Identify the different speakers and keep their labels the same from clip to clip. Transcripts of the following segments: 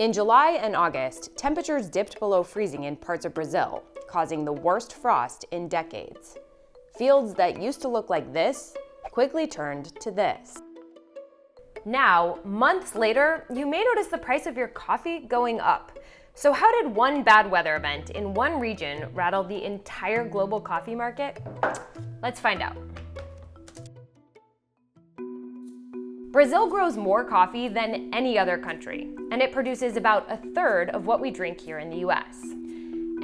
Speaker 1: In July and August, temperatures dipped below freezing in parts of Brazil, causing the worst frost in decades. Fields that used to look like this quickly turned to this. Now, months later, you may notice the price of your coffee going up. So how did one bad weather event in one region rattle the entire global coffee market? Let's find out. Brazil grows more coffee than any other country, and it produces about a third of what we drink here in the US.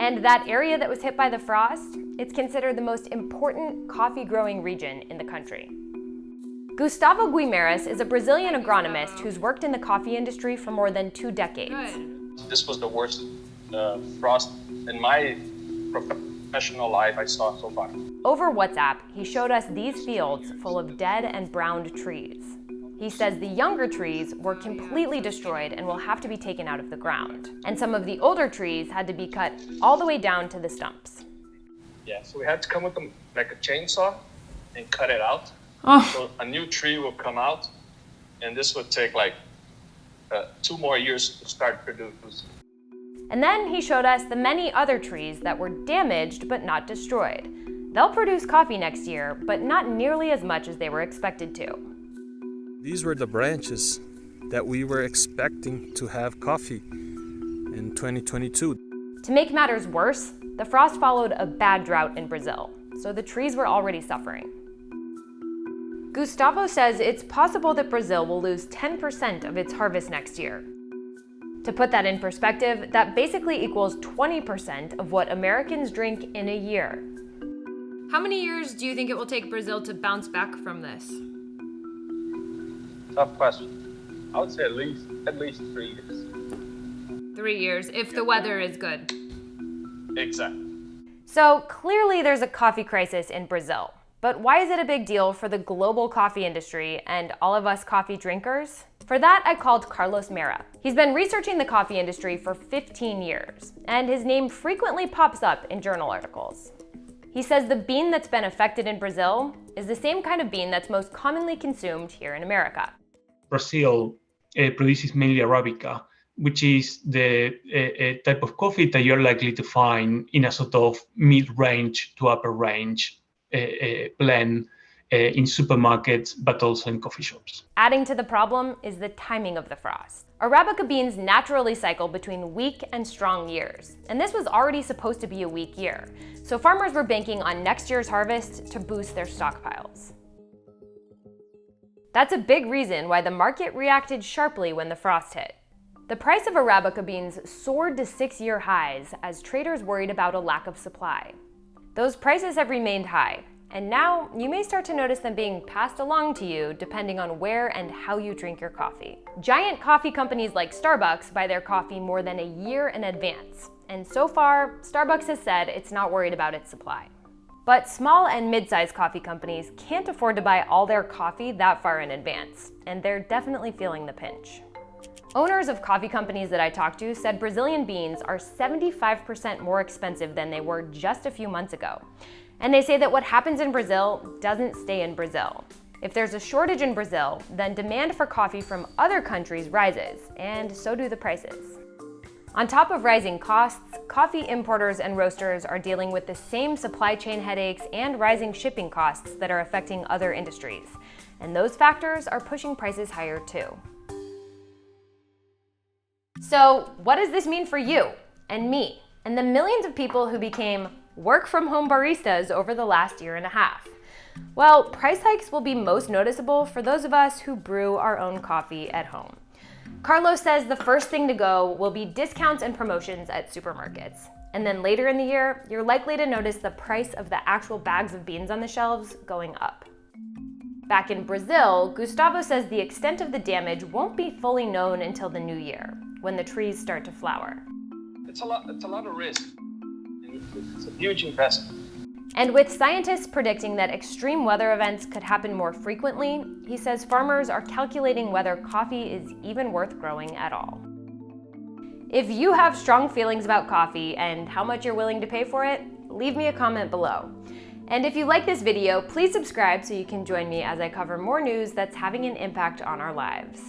Speaker 1: And that area that was hit by the frost, it's considered the most important coffee growing region in the country. Gustavo Guimarães is a Brazilian agronomist who's worked in the coffee industry for more than 2 decades.
Speaker 2: This was the worst frost in my professional life I saw so far.
Speaker 1: Over WhatsApp, he showed us these fields full of dead and browned trees. He says the younger trees were completely destroyed and will have to be taken out of the ground. And some of the older trees had to be cut all the way down to the stumps.
Speaker 2: Yeah, so we had to come with like a chainsaw and cut it out. So a new tree will come out, and this would take like 2 more years to start producing.
Speaker 1: And then he showed us the many other trees that were damaged but not destroyed. They'll produce coffee next year, but not nearly as much as they were expected to.
Speaker 3: These were the branches that we were expecting to have coffee in 2022.
Speaker 1: To make matters worse, the frost followed a bad drought in Brazil, so the trees were already suffering. Gustavo says it's possible that Brazil will lose 10% of its harvest next year. To put that in perspective, that basically equals 20% of what Americans drink in a year. How many years do you think it will take Brazil to bounce back from this?
Speaker 2: Tough question. I would say at least 3 years.
Speaker 1: 3 years, if the weather is good.
Speaker 2: Exactly.
Speaker 1: So clearly there's a coffee crisis in Brazil. But why is it a big deal for the global coffee industry and all of us coffee drinkers? For that, I called Carlos Mera. He's been researching the coffee industry for 15 years, and his name frequently pops up in journal articles. He says the bean that's been affected in Brazil is the same kind of bean that's most commonly consumed here in America.
Speaker 4: Brazil produces mainly Arabica, which is the type of coffee that you're likely to find in a sort of mid-range to upper range blend in supermarkets, but also in coffee shops.
Speaker 1: Adding to the problem is the timing of the frost. Arabica beans naturally cycle between weak and strong years, and this was already supposed to be a weak year, so farmers were banking on next year's harvest to boost their stockpiles. That's a big reason why the market reacted sharply when the frost hit. The price of Arabica beans soared to 6-year highs as traders worried about a lack of supply. Those prices have remained high, and now you may start to notice them being passed along to you depending on where and how you drink your coffee. Giant coffee companies like Starbucks buy their coffee more than a year in advance, and so far, Starbucks has said it's not worried about its supply. But small and mid-sized coffee companies can't afford to buy all their coffee that far in advance, and they're definitely feeling the pinch. Owners of coffee companies that I talked to said Brazilian beans are 75% more expensive than they were just a few months ago. And they say that what happens in Brazil doesn't stay in Brazil. If there's a shortage in Brazil, then demand for coffee from other countries rises, and so do the prices. On top of rising costs, coffee importers and roasters are dealing with the same supply chain headaches and rising shipping costs that are affecting other industries. And those factors are pushing prices higher too. So what does this mean for you and me and the millions of people who became work-from-home baristas over the last year and a half? Well, price hikes will be most noticeable for those of us who brew our own coffee at home. Carlos says the first thing to go will be discounts and promotions at supermarkets. And then later in the year, you're likely to notice the price of the actual bags of beans on the shelves going up. Back in Brazil, Gustavo says the extent of the damage won't be fully known until the new year, when the trees start to flower.
Speaker 2: It's a lot of risk. It's a huge investment.
Speaker 1: And with scientists predicting that extreme weather events could happen more frequently, he says farmers are calculating whether coffee is even worth growing at all. If you have strong feelings about coffee and how much you're willing to pay for it, leave me a comment below. And if you like this video, please subscribe so you can join me as I cover more news that's having an impact on our lives.